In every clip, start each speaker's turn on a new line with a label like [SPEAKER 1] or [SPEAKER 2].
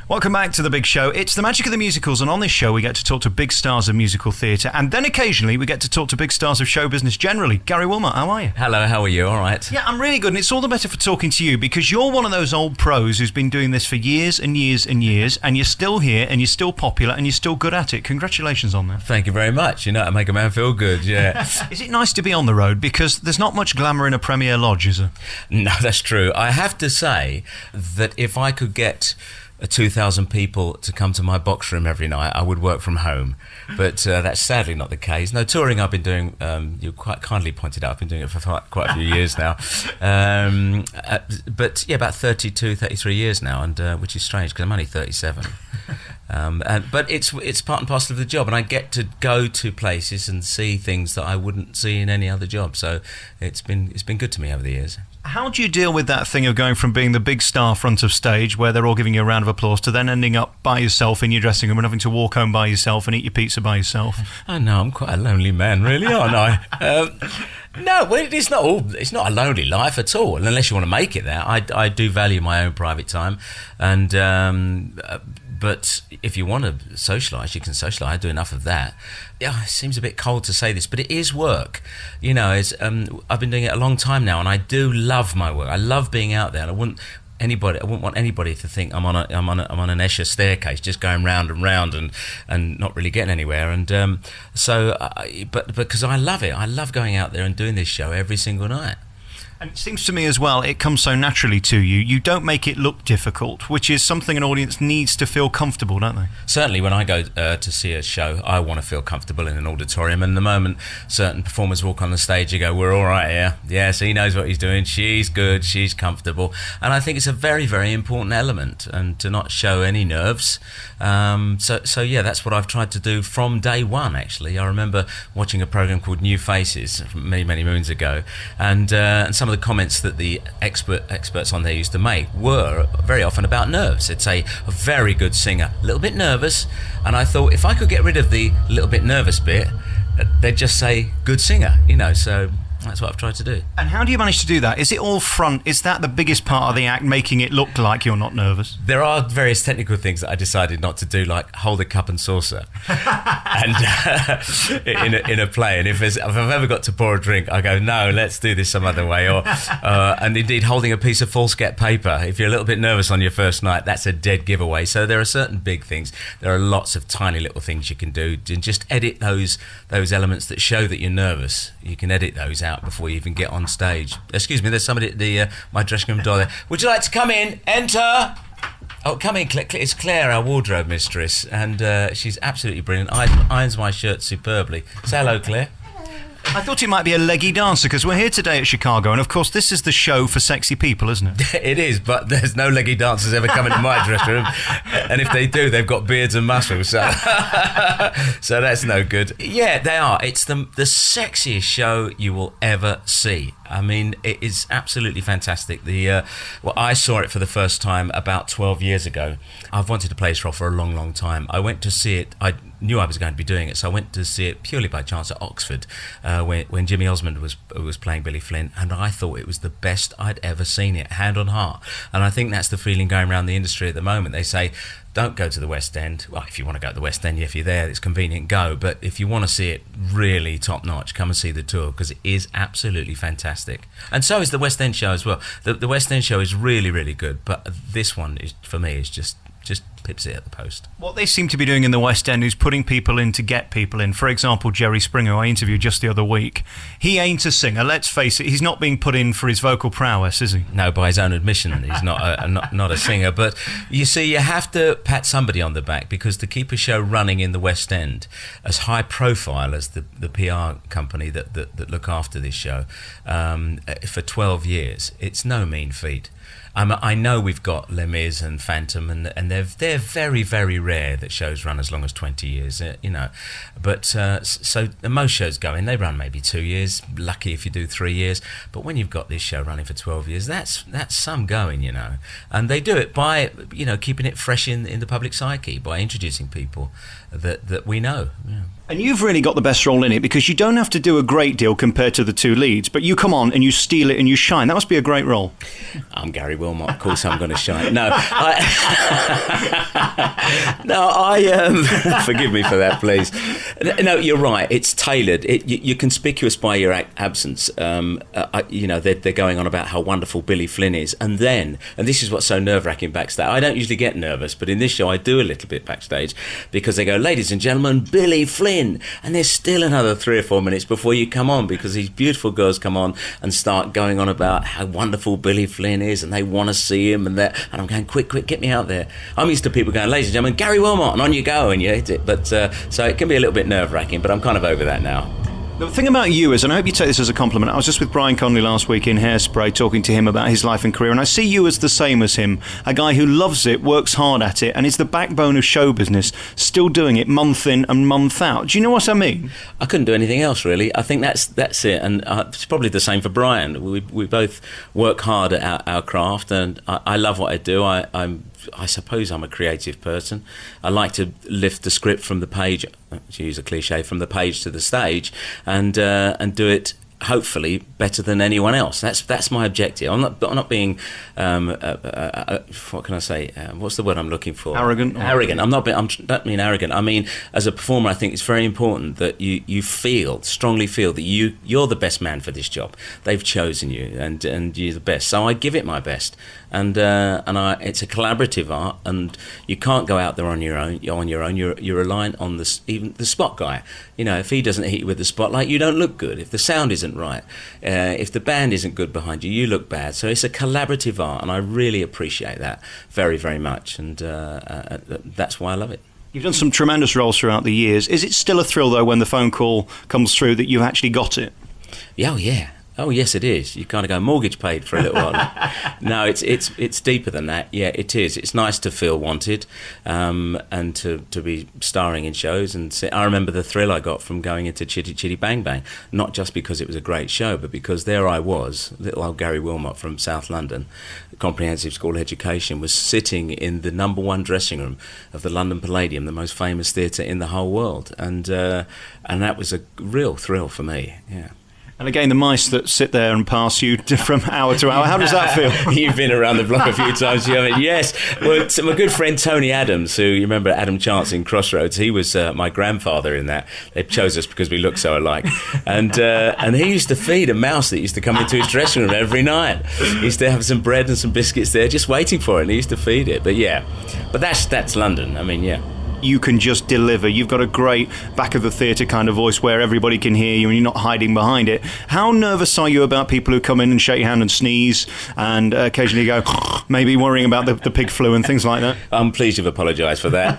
[SPEAKER 1] Welcome back to The Big Show. It's the magic of the musicals, and on this show we get to talk to big stars of musical theatre, and then occasionally we get to talk to big stars of show business generally. Gary Wilmot, how are you?
[SPEAKER 2] Hello, how are you? All right.
[SPEAKER 1] Yeah, I'm really good, and it's all the better for talking to you because you're one of those old pros who's been doing this for years and years and years, and you're still here, and you're still popular, and you're still good at it. Congratulations on that.
[SPEAKER 2] Thank you very much. You know, to make a man feel good, yeah.
[SPEAKER 1] Is it nice to be on the road? Because there's not much glamour in a Premier Lodge, is there?
[SPEAKER 2] No, that's true. I have to say that if I could get 2,000 people to come to my box room every night, I would work from home. But that's sadly not the case. No, touring I've been doing, you quite kindly pointed out, I've been doing it for quite a few years now. But yeah, about 32, 33 years now, and which is strange because I'm only 37. But it's part and parcel of the job, and I get to go to places and see things that I wouldn't see in any other job. So it's been good to me over the years.
[SPEAKER 1] How do you deal with that thing of going from being the big star front of stage, where they're all giving you a round of applause, to then ending up by yourself in your dressing room and having to walk home by yourself and eat your pizza by yourself?
[SPEAKER 2] I know, I'm quite a lonely man, really, aren't I? No, well, it's not a lonely life at all, unless you want to make it there. I do value my own private time, and but if you want to socialise, you can socialise. I do enough of that. Yeah, it seems a bit cold to say this, but it is work. You know, I've been doing it a long time now, and I do love my work. I love being out there, and I wouldn't want anybody to think I'm on an Escher staircase, just going round and round and not really getting anywhere. And but because I love it, I love going out there and doing this show every single night.
[SPEAKER 1] And it seems to me as well, it comes so naturally to you. You don't make it look difficult, which is something an audience needs to feel comfortable, don't they?
[SPEAKER 2] Certainly, when I go to see a show, I want to feel comfortable in an auditorium. And the moment certain performers walk on the stage, you go, we're all right here. Yes, he knows what he's doing. She's good. She's comfortable. And I think it's a very, very important element, and to not show any nerves. So yeah, that's what I've tried to do from day one, actually. I remember watching a program called New Faces many, many moons ago, and some of the comments that the experts on there used to make were very often about nerves. They'd say, a very good singer, a little bit nervous, and I thought if I could get rid of the little bit nervous bit, they'd just say good singer, you know, so that's what I've tried to do.
[SPEAKER 1] And how do you manage to do that? Is it all front? Is that the biggest part of the act, making it look like you're not nervous?
[SPEAKER 2] There are various technical things that I decided not to do, like hold a cup and saucer and in a play. And if I've ever got to pour a drink, I go, no, let's do this some other way. Or and indeed, holding a piece of foolscap paper. If you're a little bit nervous on your first night, that's a dead giveaway. So there are certain big things. There are lots of tiny little things you can do, and just edit those elements that show that you're nervous. You can edit those out before you even get on stage. Excuse me, there's somebody at my dressing room door there. Would you like to come in? Enter! Oh, come in, it's Claire, our wardrobe mistress, and she's absolutely brilliant. Irons my shirt superbly. Say hello, Claire.
[SPEAKER 1] I thought it might be a leggy dancer, because we're here today at Chicago, and of course this is the show for sexy people, isn't it?
[SPEAKER 2] It is, but there's no leggy dancers ever coming to my dressing room, and if they do, they've got beards and muscles, so so that's no good. Yeah, they are. It's the sexiest show you will ever see. I mean, it is absolutely fantastic. I saw it for the first time about 12 years ago. I've wanted to play this role for a long, long time. I went to see it. I knew I was going to be doing it, so I went to see it purely by chance at Oxford when Jimmy Osmond was playing Billy Flynn, and I thought it was the best I'd ever seen it, hand on heart. And I think that's the feeling going around the industry at the moment. They say, don't go to the West End. Well, if you want to go to the West End, if you're there, it's convenient, go. But if you want to see it really top-notch, come and see the tour, because it is absolutely fantastic. And so is the West End show as well. The West End show is really, really good, but this one, for me, is just pips it at the post.
[SPEAKER 1] What they seem to be doing in the West End is putting people in to get people in. For example, Jerry Springer, who I interviewed just the other week, he ain't a singer, let's face it. He's not being put in for his vocal prowess, is he?
[SPEAKER 2] No, by his own admission, he's not a singer. But you see, you have to pat somebody on the back, because to keep a show running in the West End, as high profile as the PR company that look after this show, for 12 years, it's no mean feat. I know we've got Les Mis and Phantom, and they're very, very rare that shows run as long as 20 years, you know. But so most shows they run maybe 2 years, lucky if you do 3 years. But when you've got this show running for 12 years, that's some going, you know. And they do it by, you know, keeping it fresh in the public psyche, by introducing people that we know. Yeah.
[SPEAKER 1] And you've really got the best role in it, because you don't have to do a great deal compared to the two leads, but you come on and you steal it and you shine. That must be a great role.
[SPEAKER 2] I'm Gary Wilmot. Wilmot. Of course, I'm going to shine. No, forgive me for that, please. No, you're right. It's tailored. You're conspicuous by your absence. They're going on about how wonderful Billy Flynn is, and this is what's so nerve-wracking backstage. I don't usually get nervous, but in this show, I do a little bit backstage, because they go, "Ladies and gentlemen, Billy Flynn," and there's still another 3 or 4 minutes before you come on, because these beautiful girls come on and start going on about how wonderful Billy Flynn is, and they want to see him, and I'm going, quick, get me out there. I'm used to people going, "Ladies and gentlemen, Gary Wilmot," and on you go, and you hit it. But so it can be a little bit nerve-wracking, but I'm kind of over that now.
[SPEAKER 1] The thing about you is, and I hope you take this as a compliment, I was just with Brian Connolly last week in Hairspray talking to him about his life and career, and I see you as the same as him, a guy who loves it, works hard at it, and is the backbone of show business, still doing it month in and month out. Do you know what I mean?
[SPEAKER 2] I couldn't do anything else, really. I think that's it, and it's probably the same for Brian. We both work hard at our craft, and I love what I do. I suppose I'm a creative person. I like to lift the script from the page, to use a cliche, from the page to the stage, and do it hopefully better than anyone else. That's my objective. I'm not being what can I say? What's the word I'm looking for?
[SPEAKER 1] Arrogant.
[SPEAKER 2] Arrogant. I don't mean arrogant. I mean, as a performer, I think it's very important that you strongly feel that you're the best man for this job. They've chosen you, and you're the best. So I give it my best, and it's a collaborative art, and you can't go out there on your own. You're reliant on even the spot guy. If he doesn't hit you with the spotlight, you don't look good. If the sound isn't right, if the band isn't good behind you, you look bad. So it's a collaborative art, and I really appreciate that very, very much, and that's why I love it.
[SPEAKER 1] You've done some tremendous roles throughout the years. Is it still a thrill, though, when the phone call comes through that you've actually got it?
[SPEAKER 2] Yeah. Oh, yes, it is. You kind of go, mortgage paid for a little while. No, it's deeper than that. Yeah, it is. It's nice to feel wanted, and to be starring in shows. And I remember the thrill I got from going into Chitty Chitty Bang Bang, not just because it was a great show, but because there I was, little old Gary Wilmot from South London, comprehensive school education, was sitting in the #1 dressing room of the London Palladium, the most famous theatre in the whole world. And that was a real thrill for me, yeah.
[SPEAKER 1] And again, the mice that sit there and pass you from hour to hour, how does that feel?
[SPEAKER 2] You've been around the block a few times, you haven't? Yes. Well, so my good friend Tony Adams, who you remember Adam Chance in Crossroads, he was my grandfather in that. They chose us because we look so alike. And he used to feed a mouse that used to come into his dressing room every night. He used to have some bread and some biscuits there just waiting for it, and he used to feed it. But yeah, but that's London. I mean, yeah.
[SPEAKER 1] You can just deliver. You've got a great back of the theatre kind of voice where everybody can hear you and you're not hiding behind it. How nervous are you about people who come in and shake your hand and sneeze and occasionally go, maybe worrying about the pig flu and things like that?
[SPEAKER 2] I'm pleased you've apologised for that.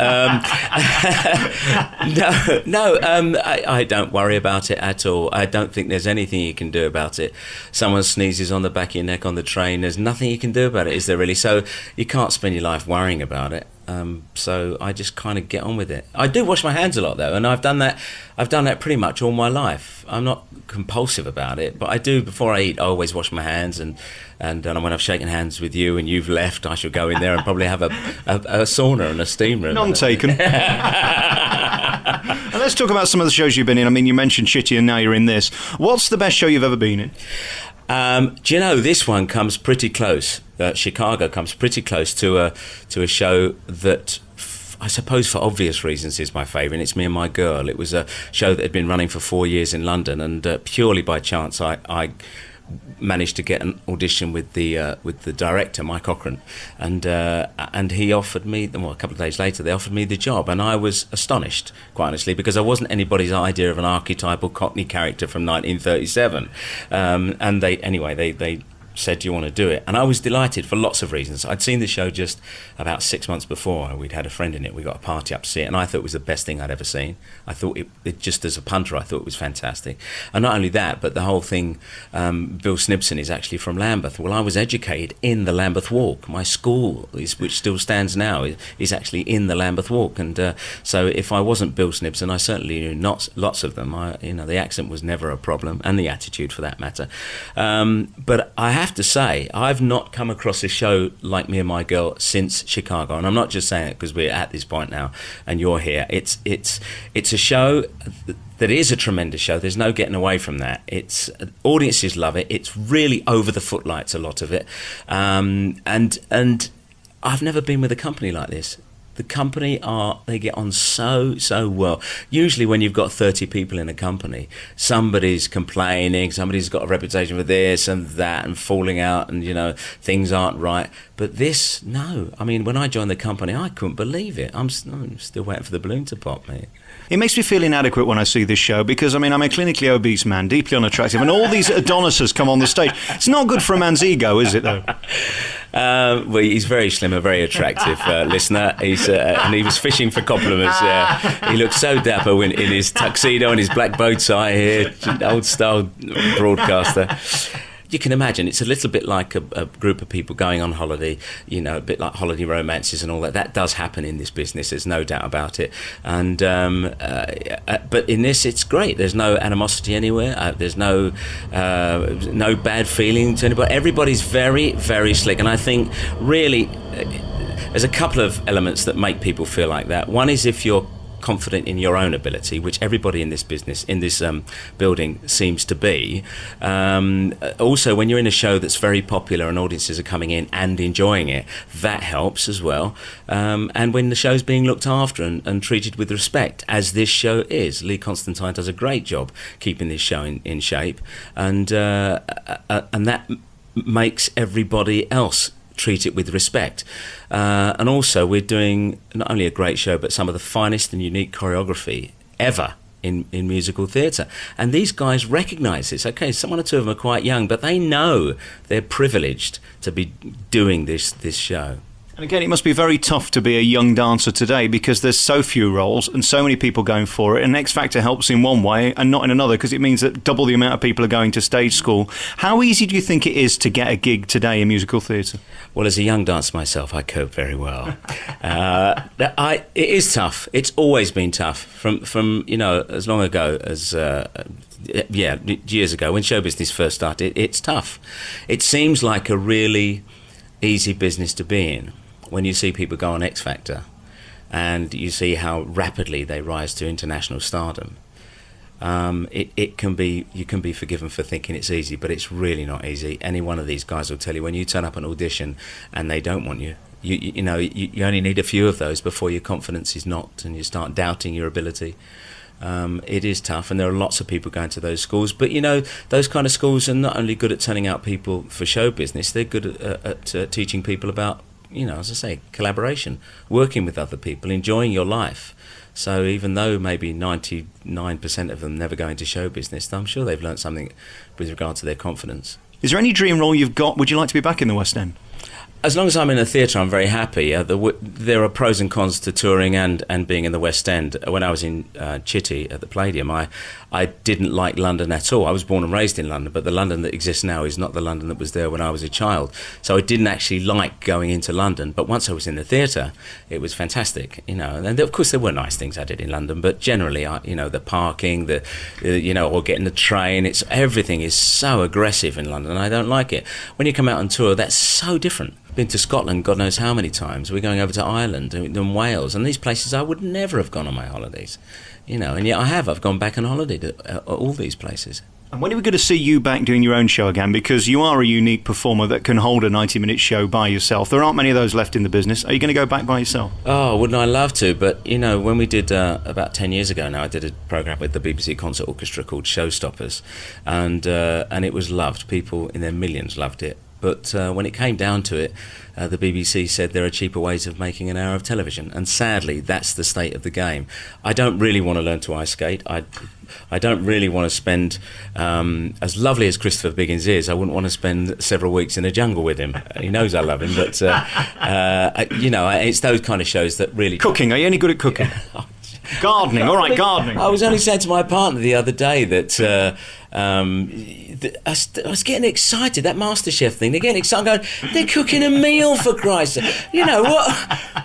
[SPEAKER 2] I don't worry about it at all. I don't think there's anything you can do about it. Someone sneezes on the back of your neck on the train, there's nothing you can do about it, is there really? So you can't spend your life worrying about it. So I just kind of get on with it. I do wash my hands a lot though, and I've done that pretty much all my life. I'm not compulsive about it, but I do. Before I eat, I always wash my hands, and when I've shaken hands with you and you've left, I shall go in there and probably have a sauna and a steam room.
[SPEAKER 1] None taken. And let's talk about some of the shows you've been in. I mean, you mentioned Chitty and now you're in this. What's the best show you've ever been in?
[SPEAKER 2] Do you know, this one comes pretty close. Chicago comes pretty close to a show that I suppose for obvious reasons is my favourite. It's Me and My Girl. It was a show that had been running for 4 years in London, and purely by chance I managed to get an audition with the director, Mike Cochran, and he offered me, well, a couple of days later they offered me the job, and I was astonished, quite honestly, because I wasn't anybody's idea of an archetypal Cockney character from 1937, and they said, do you want to do it? And I was delighted for lots of reasons. I'd seen the show just about 6 months before. We'd had a friend in it. We got a party up to see it, and I thought it was the best thing I'd ever seen. I thought it just as a punter, I thought it was fantastic. And not only that, but the whole thing, Bill Snibson is actually from Lambeth. Well, I was educated in the Lambeth Walk. My school, which still stands now, is actually in the Lambeth Walk. And so if I wasn't Bill Snibson, I certainly knew lots of them. The accent was never a problem, and the attitude for that matter. But I have have to say, I've not come across a show like Me and My Girl since Chicago, and I'm not just saying it because we're at this point now and you're here. It's a show that is a tremendous show. There's no getting away from that. It's audiences love it. It's really over the footlights, a lot of it, and I've never been with a company like this. The company they get on so well. Usually when you've got 30 people in a company, somebody's complaining, somebody's got a reputation for this and that and falling out and, things aren't right. But this, no. I mean, when I joined the company, I couldn't believe it. I'm still waiting for the balloon to pop, mate.
[SPEAKER 1] It makes me feel inadequate when I see this show because, I'm a clinically obese man, deeply unattractive, and all these Adonises come on the stage. It's not good for a man's ego, is it, though?
[SPEAKER 2] Well, he's very slim, a very attractive listener. And he was fishing for compliments. He looked so dapper in his tuxedo and his black bow tie here, old-style broadcaster. You can imagine it's a little bit like a group of people going on holiday, a bit like holiday romances and all that. That does happen in this business, there's no doubt about it. And but in this, it's great. There's no animosity anywhere. There's no bad feeling to anybody. Everybody's very, very slick. And I think really there's a couple of elements that make people feel like that. One is if you're confident in your own ability, which everybody in this business, in this building seems to be. Also, when you're in a show that's very popular and audiences are coming in and enjoying it, that helps as well. And when the show's being looked after and treated with respect, as this show is. Lee Constantine does a great job keeping this show in shape, and that makes everybody else treat it with respect. And also we're doing not only a great show but some of the finest and unique choreography ever in musical theatre, and these guys recognise this. Okay, one or two of them are quite young, but they know they're privileged to be doing this show.
[SPEAKER 1] And again, it must be very tough to be a young dancer today because there's so few roles and so many people going for it, and X Factor helps in one way and not in another because it means that double the amount of people are going to stage school. How easy do you think it is to get a gig today in musical theatre?
[SPEAKER 2] Well, as a young dancer myself, I cope very well. It is tough. It's always been tough from as long ago as years ago when show business first started. It's tough. It seems like a really easy business to be in when you see people go on X Factor and you see how rapidly they rise to international stardom. You can be forgiven for thinking it's easy, but it's really not easy. Any one of these guys will tell you when you turn up an audition and they don't want you, you only need a few of those before your confidence is knocked and you start doubting your ability. It is tough, and there are lots of people going to those schools, but those kind of schools are not only good at turning out people for show business, they're good at teaching people about, as I say, collaboration, working with other people, enjoying your life. So even though maybe 99% of them never go into show business, I'm sure they've learned something with regard to their confidence.
[SPEAKER 1] Is there any dream role you've got? Would you like to be back in the West End?
[SPEAKER 2] As long as I'm in a theatre, I'm very happy. There are pros and cons to touring and being in the West End. When I was in Chitty at the Palladium, I didn't like London at all. I was born and raised in London, but the London that exists now is not the London that was there when I was a child. So I didn't actually like going into London. But once I was in the theatre, it was fantastic. And of course there were nice things I did in London, but generally, the parking, or getting the train, everything is so aggressive in London, and I don't like it. When you come out on tour, that's so different. Been to Scotland God knows how many times. We're going over to Ireland and Wales, and these places I would never have gone on my holidays, and yet I've gone back on holiday to all these places.
[SPEAKER 1] And when are we going to see you back doing your own show again? Because you are a unique performer that can hold a 90-minute show by yourself. There aren't many of those left in the business. Are you going to go back by yourself?
[SPEAKER 2] Oh, wouldn't I love to? But, when we did, about 10 years ago now, I did a programme with the BBC Concert Orchestra called Showstoppers, and it was loved. People in their millions loved it. But when it came down to it, the BBC said there are cheaper ways of making an hour of television, and sadly that's the state of the game. I don't really want to learn to ice skate. I don't really want to spend, as lovely as Christopher Biggins is, I wouldn't want to spend several weeks in a jungle with him. He knows I love him, but it's those kind of shows that really...
[SPEAKER 1] Cooking, are you any good at cooking? Gardening, all right, gardening.
[SPEAKER 2] I was only saying to my partner the other day that I was getting excited, that MasterChef thing, they're getting excited, I'm going, they're cooking a meal for Christ's sake.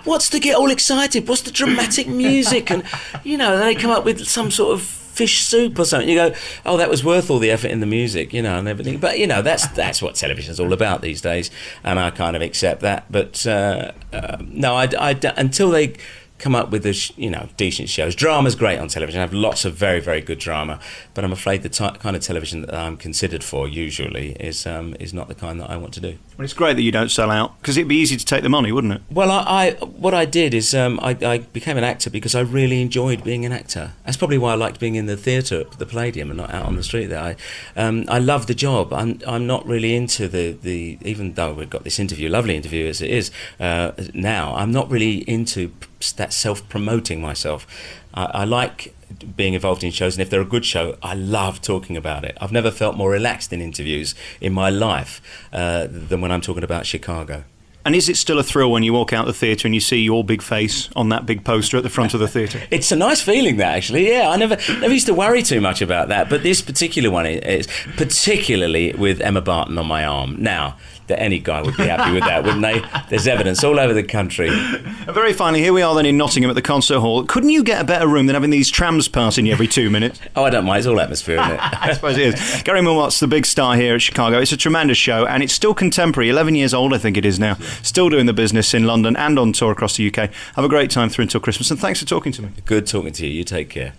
[SPEAKER 2] What's to get all excited? What's the dramatic music? And, they come up with some sort of fish soup or something. You go, oh, that was worth all the effort in the music, and everything. But that's what television's all about these days, and I kind of accept that. But no, I until they come up with decent shows. Drama's great on television. I have lots of very, very good drama, but I'm afraid the kind of television that I'm considered for usually is not the kind that I want to do.
[SPEAKER 1] Well, it's great that you don't sell out, because it'd be easy to take the money, wouldn't it?
[SPEAKER 2] Well, what I did is I became an actor because I really enjoyed being an actor. That's probably why I liked being in the theatre at the Palladium and not out on the street there. I love the job. I'm not really into the even though we've got this interview, lovely interview as it is now, I'm not really into that self-promoting myself. I like being involved in shows, and if they're a good show, I love talking about it. I've never felt more relaxed in interviews in my life than when I'm talking about Chicago.
[SPEAKER 1] And is it still a thrill when you walk out the theatre and you see your big face on that big poster at the front of the theatre?
[SPEAKER 2] It's a nice feeling, that, actually. Yeah, I never used to worry too much about that, but this particular one is particularly with Emma Barton on my arm. Now, that any guy would be happy with that, wouldn't they? There's evidence all over the country.
[SPEAKER 1] Very finally, here we are then in Nottingham at the concert hall. Couldn't you get a better room than having these trams passing you every 2 minutes?
[SPEAKER 2] Oh, I don't mind. It's all atmosphere, isn't it?
[SPEAKER 1] I suppose it is. Gary Wilmot's the big star here at Chicago. It's a tremendous show, and it's still contemporary. 11 years old, I think it is now. Still doing the business in London and on tour across the UK. Have a great time through until Christmas, and thanks for talking to me.
[SPEAKER 2] Good talking to you. You take care.